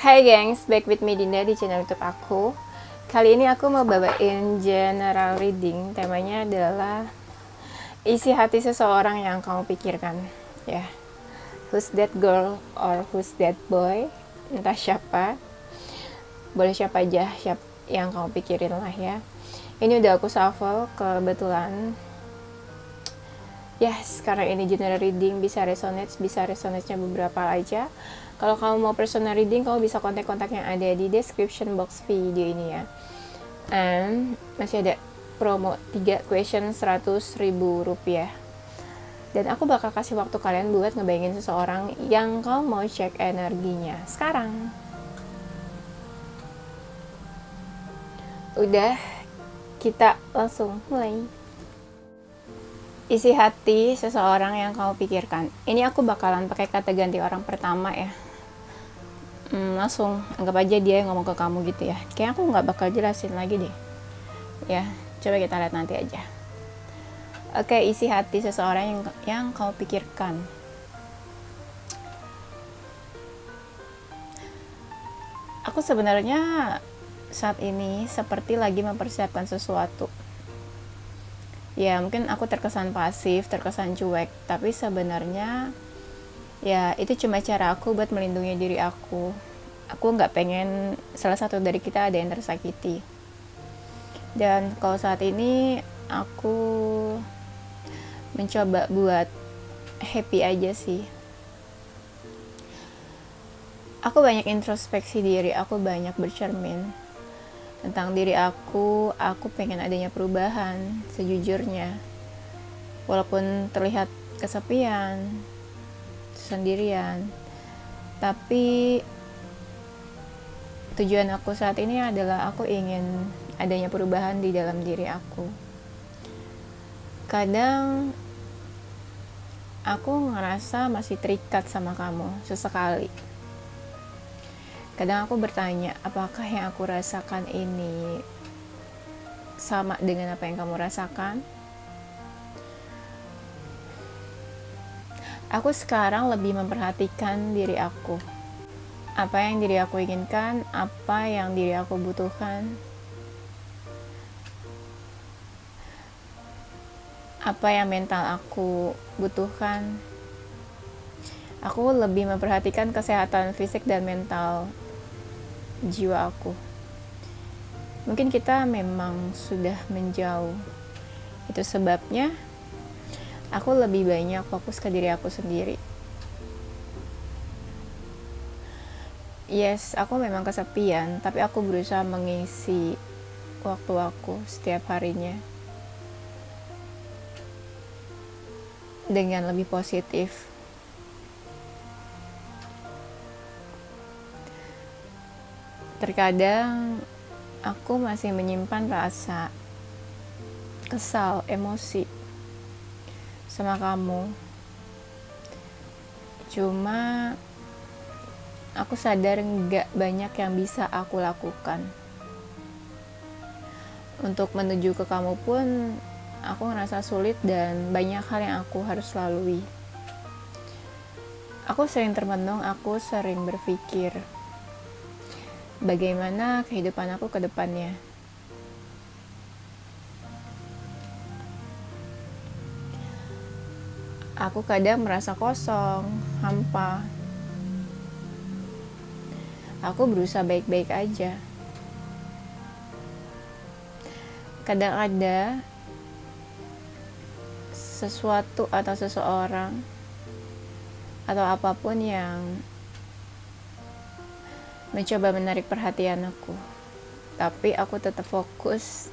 Hai gengs, back with me Dinda di channel YouTube aku. Kali ini aku mau bawain general reading. Temanya adalah isi hati seseorang yang kamu pikirkan. Ya, who's that girl or who's that boy? Entah siapa. Boleh siapa aja, siapa yang kamu pikirin lah ya. Ini udah aku shuffle kebetulan. Yes, karena ini general reading bisa resonate-nya beberapa aja. Kalau kamu mau personal reading, kamu bisa kontak-kontak yang ada di description box video ini ya. And masih ada promo 3 question 100.000 rupiah. Dan aku bakal kasih waktu kalian buat ngebayangin seseorang yang kamu mau cek energinya sekarang. Udah, kita langsung mulai. Isi hati seseorang yang kamu pikirkan. Ini aku bakalan pakai kata ganti orang pertama ya. Langsung anggap aja dia yang ngomong ke kamu gitu ya. Kayaknya aku nggak bakal jelasin lagi deh. Ya, coba kita lihat nanti aja. Oke, isi hati seseorang yang kamu pikirkan. Aku sebenarnya saat ini seperti lagi mempersiapkan sesuatu. Ya mungkin aku terkesan pasif, terkesan cuek, tapi sebenarnya ya itu cuma cara aku buat melindungi diri aku. Aku nggak pengen salah satu dari kita ada yang tersakiti. Dan kalau saat ini aku mencoba buat happy aja sih. Aku banyak introspeksi diri, aku banyak bercermin tentang diri aku pengen adanya perubahan sejujurnya. Walaupun terlihat kesepian, sendirian, tapi tujuan aku saat ini adalah aku ingin adanya perubahan di dalam diri aku. Kadang aku ngerasa masih terikat sama kamu sesekali. Kadang aku bertanya, apakah yang aku rasakan ini sama dengan apa yang kamu rasakan? Aku sekarang lebih memperhatikan diri aku. Apa yang diri aku inginkan, apa yang diri aku butuhkan. Apa yang mental aku butuhkan. Aku lebih memperhatikan kesehatan fisik dan mental jiwa aku. Mungkin kita memang sudah menjauh. Itu sebabnya aku lebih banyak fokus ke diri aku sendiri. Yes, aku memang kesepian, tapi aku berusaha mengisi waktu aku setiap harinya dengan lebih positif. Terkadang aku masih menyimpan rasa kesal, emosi sama kamu. Cuma aku sadar gak banyak yang bisa aku lakukan. Untuk menuju ke kamu pun aku ngerasa sulit dan banyak hal yang aku harus lalui. Aku sering termenung, aku sering berpikir bagaimana kehidupan aku ke depannya. Aku kadang merasa kosong, hampa. Aku berusaha baik-baik aja. Kadang ada sesuatu atau seseorang atau apapun yang mencoba menarik perhatian aku, tapi aku tetap fokus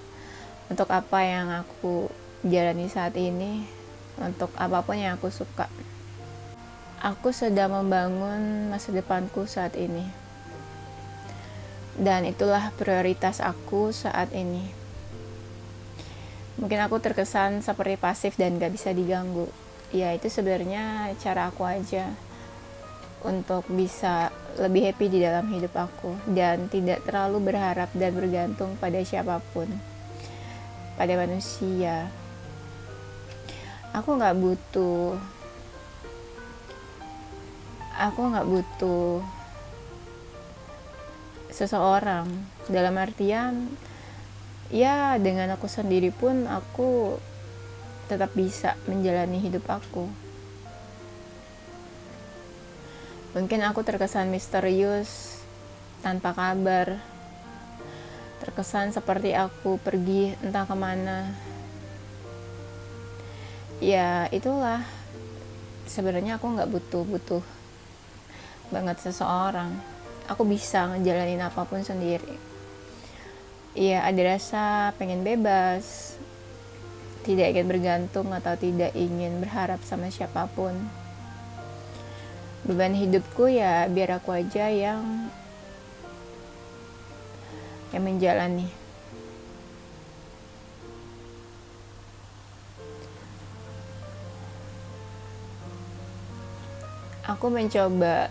untuk apa yang aku jalani saat ini, untuk apapun yang aku suka. Aku sedang membangun masa depanku saat ini, dan itulah prioritas aku saat ini. Mungkin aku terkesan seperti pasif dan gak bisa diganggu. Ya itu sebenarnya cara aku aja untuk bisa lebih happy di dalam hidup aku dan tidak terlalu berharap dan bergantung pada siapapun, pada manusia. Aku nggak butuh seseorang. Dalam artian, ya dengan aku sendiri pun aku tetap bisa menjalani hidup aku. Mungkin aku terkesan misterius, tanpa kabar, terkesan seperti aku pergi entah kemana. Ya itulah, sebenarnya aku gak butuh banget seseorang. Aku bisa ngejalanin apapun sendiri. Ya ada rasa pengen bebas, tidak ingin bergantung atau tidak ingin berharap sama siapapun. Beban hidupku ya biar aku aja yang menjalani. Aku mencoba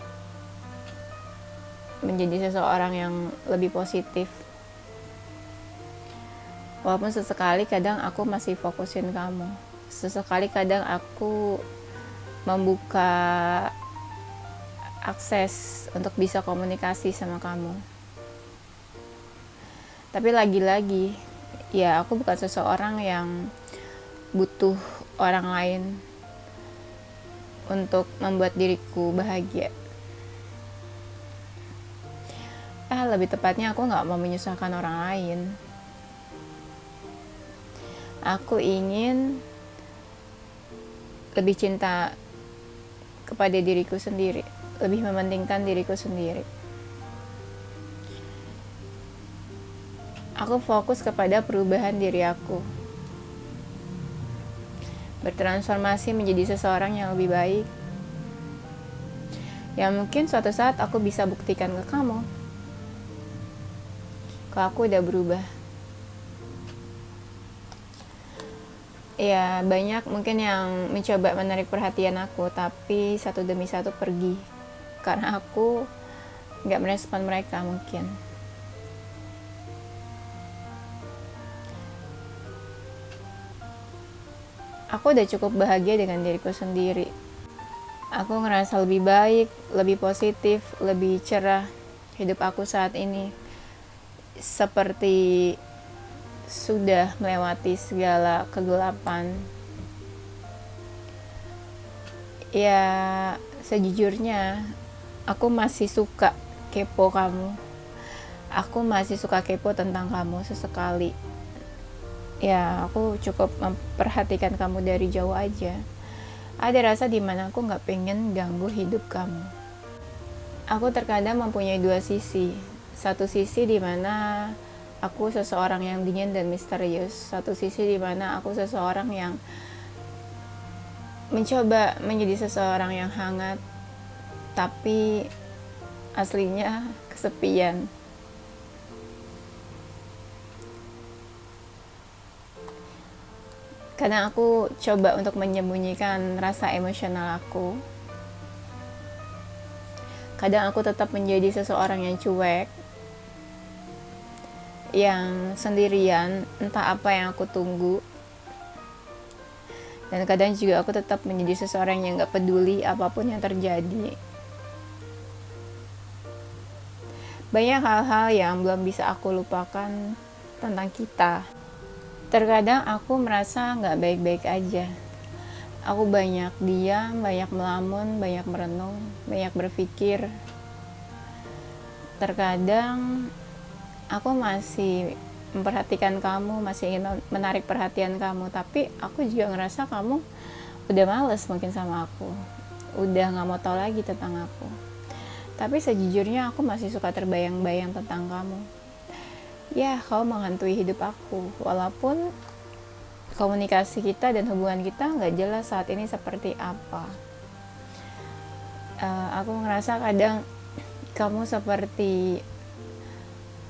menjadi seseorang yang lebih positif. Walaupun sesekali kadang aku masih fokusin kamu. Sesekali kadang aku membuka akses untuk bisa komunikasi sama kamu. Tapi lagi-lagi, ya aku bukan seseorang yang butuh orang lain untuk membuat diriku bahagia. Lebih tepatnya aku gak mau menyusahkan orang lain. Aku ingin lebih cinta kepada diriku sendiri, lebih mementingkan diriku sendiri. Aku fokus kepada perubahan diri aku, bertransformasi menjadi seseorang yang lebih baik, yang mungkin suatu saat aku bisa buktikan ke kamu kalau aku udah berubah. Ya banyak mungkin yang mencoba menarik perhatian aku, tapi satu demi satu pergi karena aku gak merespon mereka mungkin. Aku udah cukup bahagia dengan diriku sendiri. Aku ngerasa lebih baik, lebih positif, lebih cerah. Hidup aku saat ini seperti sudah melewati segala kegelapan. Ya sejujurnya aku masih suka kepo kamu. Aku masih suka kepo tentang kamu sesekali. Ya aku cukup memperhatikan kamu dari jauh aja. Ada rasa dimana aku gak pengen ganggu hidup kamu. Aku terkadang mempunyai dua sisi. Satu sisi dimana aku seseorang yang dingin dan misterius. Satu sisi dimana aku seseorang yang mencoba menjadi seseorang yang hangat, tapi aslinya kesepian. Karena aku coba untuk menyembunyikan rasa emosional aku. Kadang aku tetap menjadi seseorang yang cuek, yang sendirian, entah apa yang aku tunggu. Dan kadang juga aku tetap menjadi seseorang yang gak peduli apapun yang terjadi. Banyak hal-hal yang belum bisa aku lupakan tentang kita. Terkadang aku merasa gak baik-baik aja. Aku banyak diam, banyak melamun, banyak merenung, banyak berpikir. Terkadang aku masih memperhatikan kamu, masih ingin menarik perhatian kamu, tapi aku juga ngerasa kamu udah males mungkin sama aku, udah gak mau tahu lagi tentang aku. Tapi sejujurnya aku masih suka terbayang-bayang tentang kamu. Ya, kamu menghantui hidup aku, walaupun komunikasi kita dan hubungan kita gak jelas saat ini seperti apa. Aku ngerasa kadang kamu seperti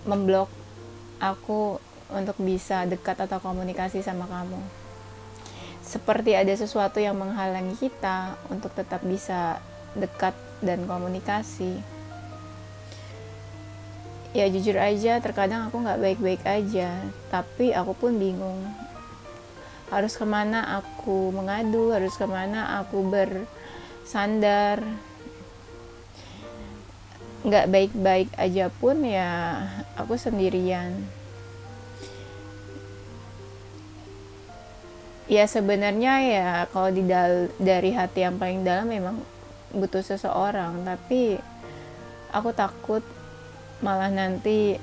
memblok aku untuk bisa dekat atau komunikasi sama kamu. Seperti ada sesuatu yang menghalangi kita untuk tetap bisa dekat dan komunikasi. Ya jujur aja, terkadang aku gak baik-baik aja, tapi aku pun bingung. Harus kemana aku mengadu, harus kemana aku bersandar. nggak baik-baik aja pun ya aku sendirian. Ya sebenarnya ya kalau dari hati yang paling dalam memang butuh seseorang, tapi aku takut malah nanti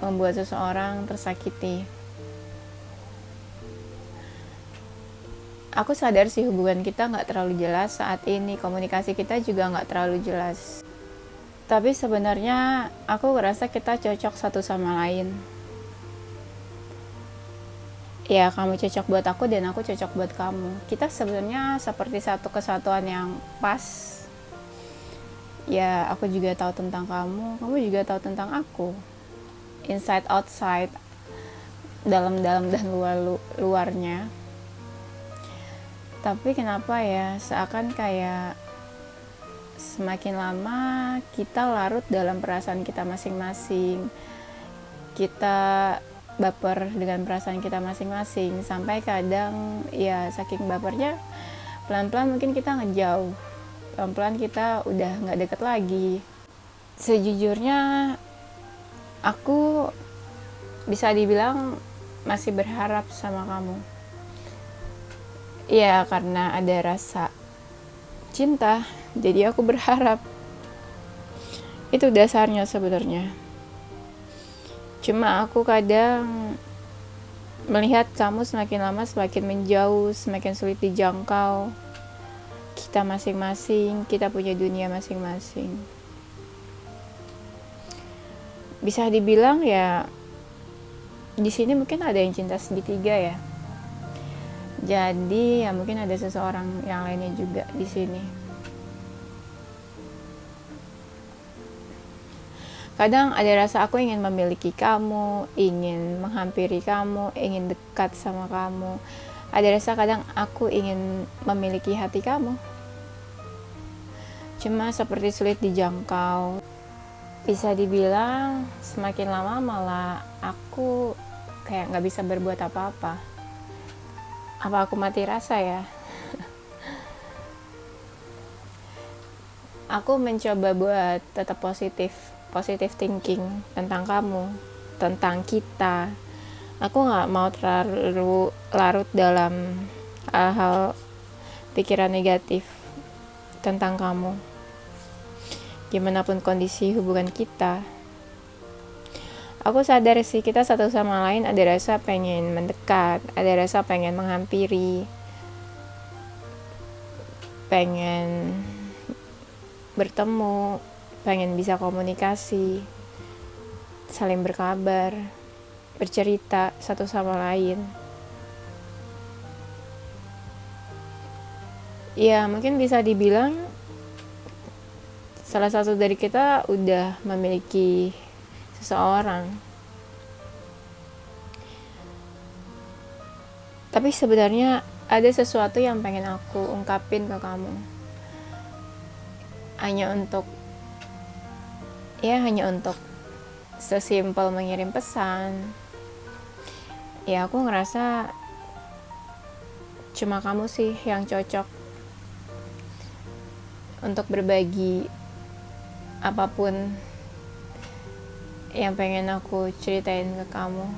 membuat seseorang tersakiti. Aku sadar sih hubungan kita nggak terlalu jelas saat ini, komunikasi kita juga nggak terlalu jelas. Tapi sebenarnya aku ngerasa kita cocok satu sama lain. Ya kamu cocok buat aku dan aku cocok buat kamu. Kita sebenarnya seperti satu kesatuan yang pas. Ya aku juga tahu tentang kamu, kamu juga tahu tentang aku. Inside outside, dalam-dalam dan luarnya. Tapi kenapa ya seakan kayak semakin lama kita larut dalam perasaan kita masing-masing. Kita baper dengan perasaan kita masing-masing sampai kadang ya saking bapernya pelan-pelan mungkin kita ngejauh, pelan-pelan kita udah nggak deket lagi. Sejujurnya aku bisa dibilang masih berharap sama kamu ya, karena ada rasa cinta jadi aku berharap. Itu dasarnya sebenarnya. Cuma aku kadang melihat kamu semakin lama semakin menjauh, semakin sulit dijangkau. Kita masing-masing, kita punya dunia masing-masing. Bisa dibilang ya di sini mungkin ada yang cinta segitiga ya. Jadi ya mungkin ada seseorang yang lainnya juga di sini. Kadang ada rasa aku ingin memiliki kamu, ingin menghampiri kamu, ingin dekat sama kamu. Ada rasa kadang aku ingin memiliki hati kamu. Cuma seperti sulit dijangkau. Bisa dibilang semakin lama malah aku kayak gak bisa berbuat apa-apa. Apa aku mati rasa ya? Aku mencoba buat tetap positive thinking tentang kamu, tentang kita. Aku gak mau terlalu larut dalam hal-hal pikiran negatif tentang kamu. Gimana pun kondisi hubungan kita, aku sadar sih kita satu sama lain ada rasa pengen mendekat, ada rasa pengen menghampiri, pengen bertemu, pengen bisa komunikasi, saling berkabar, bercerita satu sama lain. Ya mungkin bisa dibilang salah satu dari kita udah memiliki seseorang. Tapi sebenarnya ada sesuatu yang pengen aku ungkapin ke kamu. Hanya untuk sesimpel mengirim pesan. Ya aku ngerasa cuma kamu sih yang cocok untuk berbagi apapun yang pengen aku ceritain ke kamu.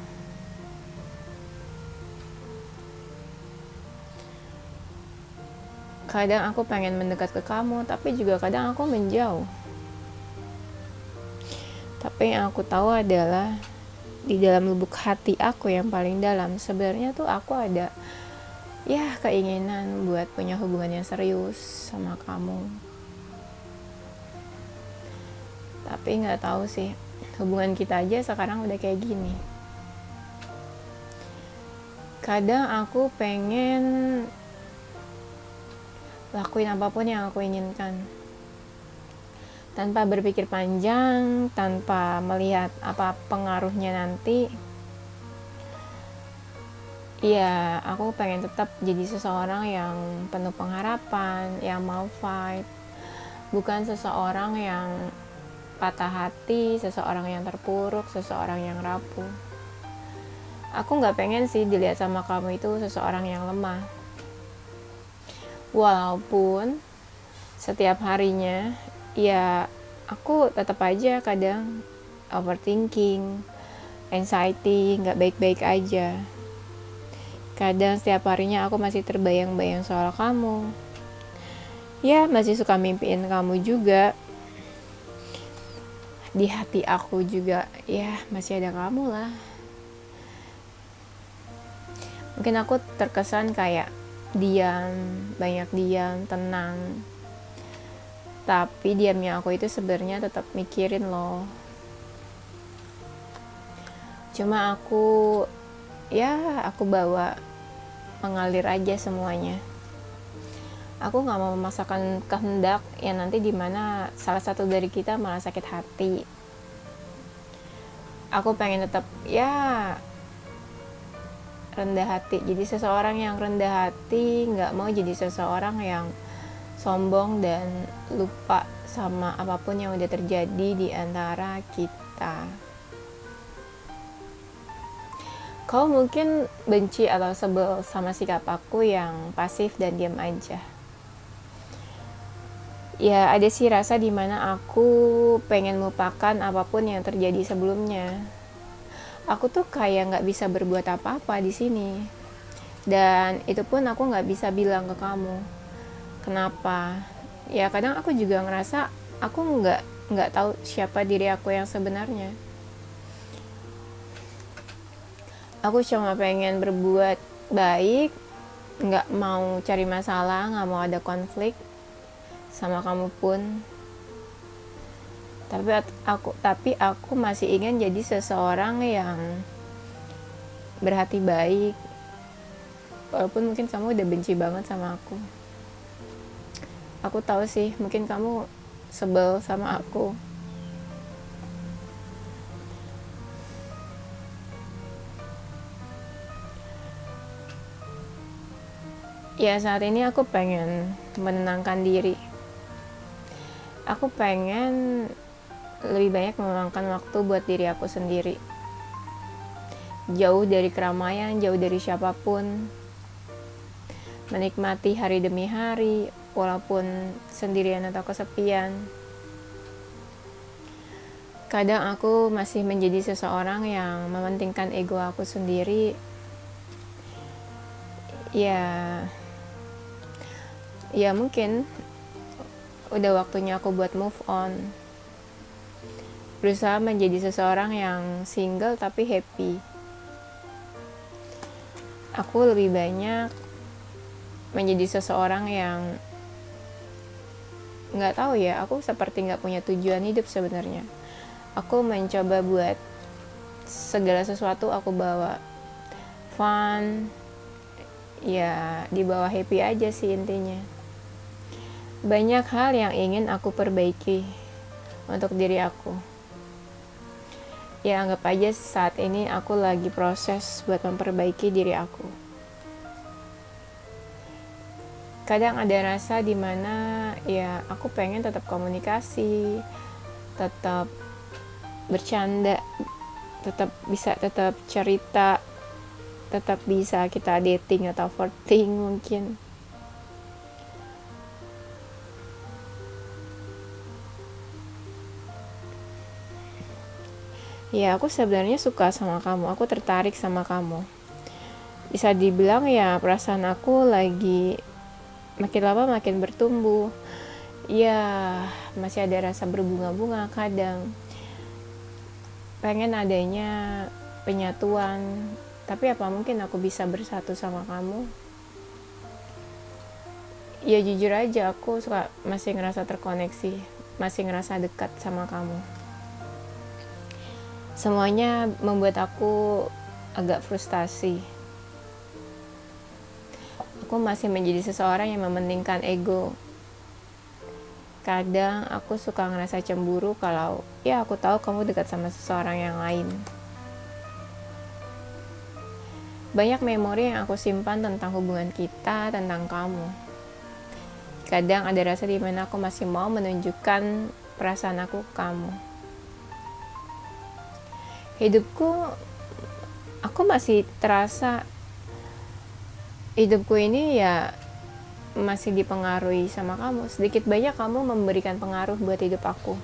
Kadang aku pengen mendekat ke kamu, tapi juga kadang aku menjauh. Tapi yang aku tahu adalah di dalam lubuk hati aku yang paling dalam sebenarnya tuh aku ada ya keinginan buat punya hubungan yang serius sama kamu. Tapi nggak tahu sih, hubungan kita aja sekarang udah kayak gini. Kadang aku pengen lakuin apapun yang aku inginkan tanpa berpikir panjang, tanpa melihat apa pengaruhnya nanti. Ya aku pengen tetap jadi seseorang yang penuh pengharapan, yang mau fight, bukan seseorang yang patah hati, seseorang yang terpuruk, seseorang yang rapuh. Aku gak pengen sih dilihat sama kamu itu seseorang yang lemah. Walaupun setiap harinya ya aku tetap aja kadang overthinking, anxiety, nggak baik-baik aja. Kadang setiap harinya aku masih terbayang-bayang soal kamu. Ya, masih suka mimpiin kamu juga. Di hati aku juga, ya masih ada kamu lah. Mungkin aku terkesan kayak diam, banyak diam, tenang. Tapi diamnya aku itu sebenarnya tetap mikirin loh. Cuma aku bawa mengalir aja semuanya. Aku gak mau memaksakan kehendak yang nanti dimana salah satu dari kita malah sakit hati. Aku pengen tetap rendah hati. Jadi seseorang yang rendah hati, gak mau jadi seseorang yang sombong dan lupa sama apapun yang udah terjadi di antara kita. Kau mungkin benci atau sebel sama sikap aku yang pasif dan diam aja. Ya ada sih rasa dimana aku pengen melupakan apapun yang terjadi sebelumnya. Aku tuh kayak nggak bisa berbuat apa-apa di sini, dan itu pun aku nggak bisa bilang ke kamu. Kenapa? Ya kadang aku juga ngerasa aku nggak tahu siapa diri aku yang sebenarnya. Aku cuma pengen berbuat baik, nggak mau cari masalah, nggak mau ada konflik sama kamu pun. Tapi aku masih ingin jadi seseorang yang berhati baik, walaupun mungkin kamu udah benci banget sama aku. Aku tahu sih, mungkin kamu sebel sama aku. Ya saat ini aku pengen menenangkan diri. Aku pengen lebih banyak meluangkan waktu buat diri aku sendiri. Jauh dari keramaian, jauh dari siapapun. Menikmati hari demi hari, walaupun sendirian atau kesepian. Kadang aku masih menjadi seseorang yang mementingkan ego aku sendiri. Ya mungkin udah waktunya aku buat move on. Berusaha menjadi seseorang yang single tapi happy. Aku lebih banyak menjadi seseorang yang nggak tahu ya, aku seperti nggak punya tujuan hidup sebenarnya. Aku mencoba buat segala sesuatu aku bawa fun, ya dibawa happy aja sih intinya. Banyak hal yang ingin aku perbaiki untuk diri aku. Ya anggap aja saat ini aku lagi proses buat memperbaiki diri aku. Kadang ada rasa dimana ya aku pengen tetap komunikasi, tetap bercanda, tetap cerita, tetap bisa kita dating atau flirting mungkin. Ya aku sebenarnya suka sama kamu, aku tertarik sama kamu. Bisa dibilang ya perasaan aku lagi makin lama makin bertumbuh. Ya masih ada rasa berbunga-bunga kadang. Pengen adanya penyatuan, tapi apa mungkin aku bisa bersatu sama kamu? Ya jujur aja aku masih ngerasa terkoneksi, masih ngerasa dekat sama kamu. Semuanya membuat aku agak frustasi. Aku masih menjadi seseorang yang mementingkan ego. Kadang aku suka ngerasa cemburu kalau ya aku tahu kamu dekat sama seseorang yang lain. Banyak memori yang aku simpan tentang hubungan kita, tentang kamu. Kadang ada rasa dimana aku masih mau menunjukkan perasaan aku ke kamu. Hidupku, aku masih terasa hidupku ini ya masih dipengaruhi sama kamu. Sedikit banyak kamu memberikan pengaruh buat hidup aku.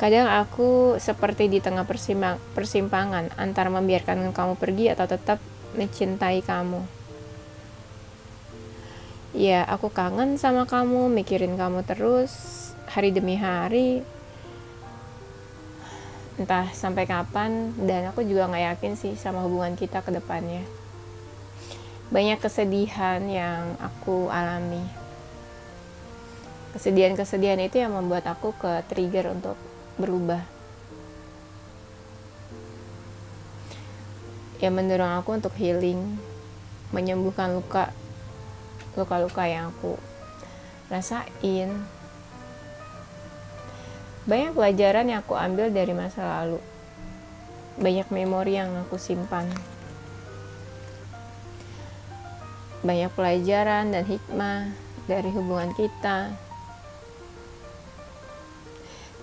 Kadang aku seperti di tengah persimpangan antara membiarkan kamu pergi atau tetap mencintai kamu. Ya, aku kangen sama kamu, mikirin kamu terus, hari demi hari, entah sampai kapan, dan aku juga gak yakin sih sama hubungan kita ke depannya. Banyak kesedihan yang aku alami. Kesedihan-kesedihan itu yang membuat aku ke trigger untuk berubah. Yang mendorong aku untuk healing, menyembuhkan luka-luka yang aku rasain. Banyak pelajaran yang aku ambil dari masa lalu. Banyak memori yang aku simpan. Banyak pelajaran dan hikmah dari hubungan kita.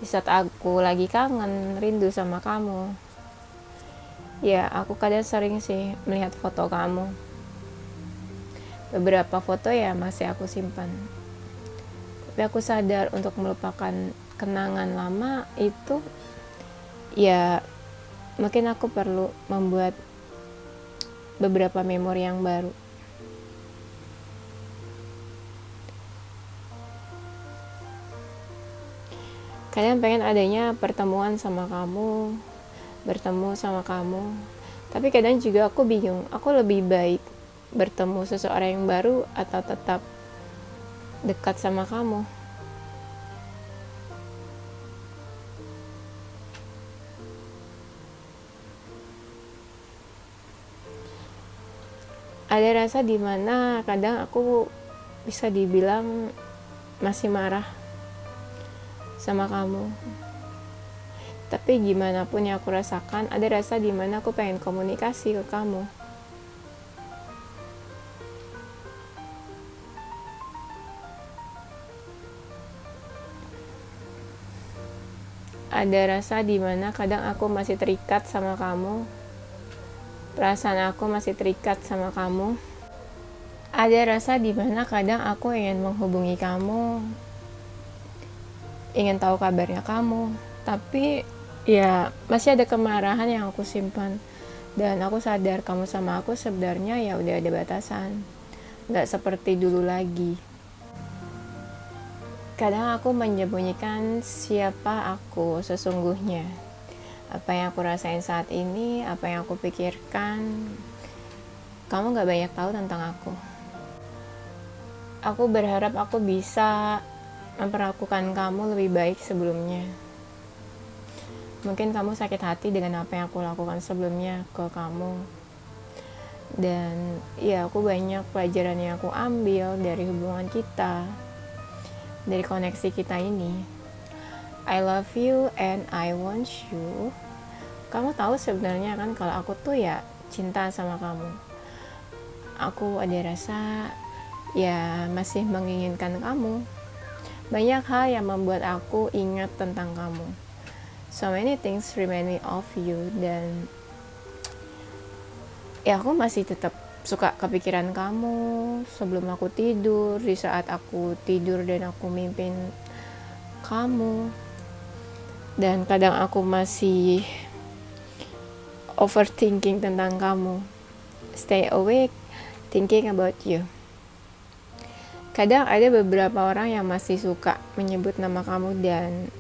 Di saat aku lagi kangen, rindu sama kamu, ya aku kadang sering sih melihat foto kamu. Beberapa foto ya masih aku simpan. Tapi aku sadar untuk melupakan kenangan lama itu, ya mungkin aku perlu membuat beberapa memori yang baru. Kadang pengen adanya pertemuan sama kamu, bertemu sama kamu. Tapi kadang juga aku bingung, aku lebih baik bertemu seseorang yang baru atau tetap dekat sama kamu. Ada rasa dimana kadang aku bisa dibilang masih marah sama kamu. Tapi gimana pun yang aku rasakan, ada rasa dimana aku pengen komunikasi ke kamu. Ada rasa dimana kadang aku masih terikat sama kamu. Perasaan aku masih terikat sama kamu. Ada rasa dimana kadang aku ingin menghubungi kamu, ingin tahu kabarnya kamu, tapi ya masih ada kemarahan yang aku simpan. Dan aku sadar kamu sama aku sebenarnya ya udah ada batasan, nggak seperti dulu lagi. Kadang aku menyembunyikan siapa aku sesungguhnya, apa yang aku rasain saat ini, apa yang aku pikirkan. Kamu nggak banyak tahu tentang aku. Aku berharap aku bisa memperlakukan kamu lebih baik sebelumnya. Mungkin kamu sakit hati dengan apa yang aku lakukan sebelumnya ke kamu. Dan ya aku banyak pelajaran yang aku ambil dari hubungan kita, dari koneksi kita ini. I love you and I want you. Kamu tahu sebenarnya kan kalau aku tuh ya cinta sama kamu. Aku ada rasa ya masih menginginkan kamu. Banyak hal yang membuat aku ingat tentang kamu. So many things remind me of you. Dan ya aku masih tetap suka kepikiran kamu sebelum aku tidur, di saat aku tidur dan aku mimpin kamu. Dan kadang aku masih overthinking tentang kamu. Stay awake thinking about you. Kadang ada beberapa orang yang masih suka menyebut nama kamu dan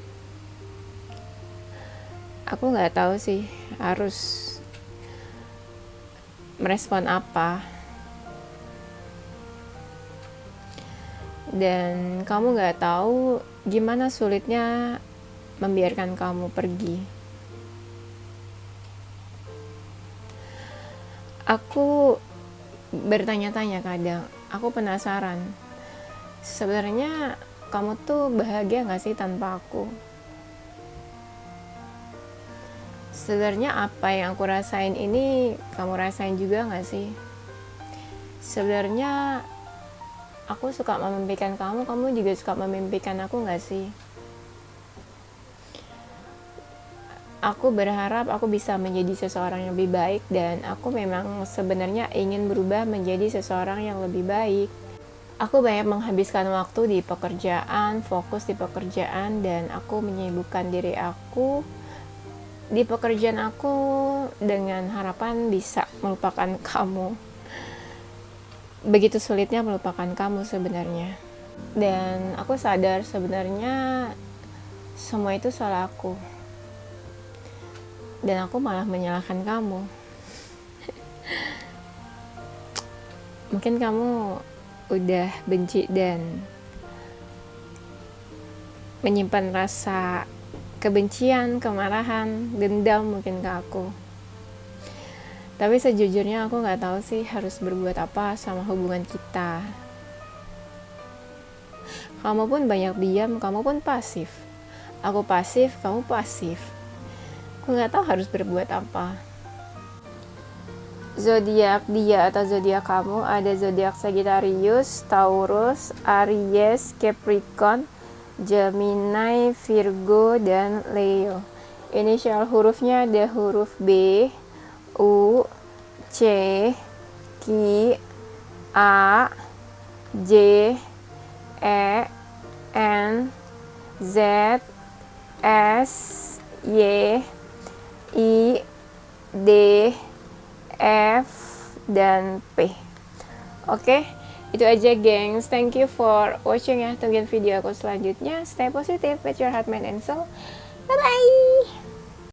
aku nggak tahu sih harus merespon apa. Dan kamu nggak tahu gimana sulitnya membiarkan kamu pergi. Aku bertanya-tanya kadang, aku penasaran. Sebenarnya kamu tuh bahagia gak sih tanpa aku? Sebenarnya apa yang aku rasain ini kamu rasain juga gak sih? Sebenarnya aku suka memimpikan kamu, kamu juga suka memimpikan aku gak sih? Aku berharap aku bisa menjadi seseorang yang lebih baik, dan aku memang sebenarnya ingin berubah menjadi seseorang yang lebih baik. Aku banyak menghabiskan waktu di pekerjaan, fokus di pekerjaan, dan aku menyibukkan diri aku di pekerjaan aku dengan harapan bisa melupakan kamu. Begitu sulitnya melupakan kamu sebenarnya. Dan aku sadar sebenarnya semua itu salah aku. Dan aku malah menyalahkan kamu. Mungkin kamu udah benci dan menyimpan rasa kebencian, kemarahan, dendam mungkin ke aku. Tapi sejujurnya aku gak tahu sih harus berbuat apa sama hubungan kita. Kamu pun banyak diam, kamu pun pasif. Aku pasif, kamu pasif. Aku gak tahu harus berbuat apa. Zodiak dia atau zodiak kamu ada zodiak Sagittarius, Taurus, Aries, Capricorn, Gemini, Virgo, dan Leo. Inisial hurufnya ada huruf B, U, C, Q, A, J, E, N, Z, S, Y, I, D, F, dan P. Oke, itu aja gengs. Thank you for watching ya. Tungguin video aku selanjutnya. Stay positive with your heart, mind, and soul. Bye bye.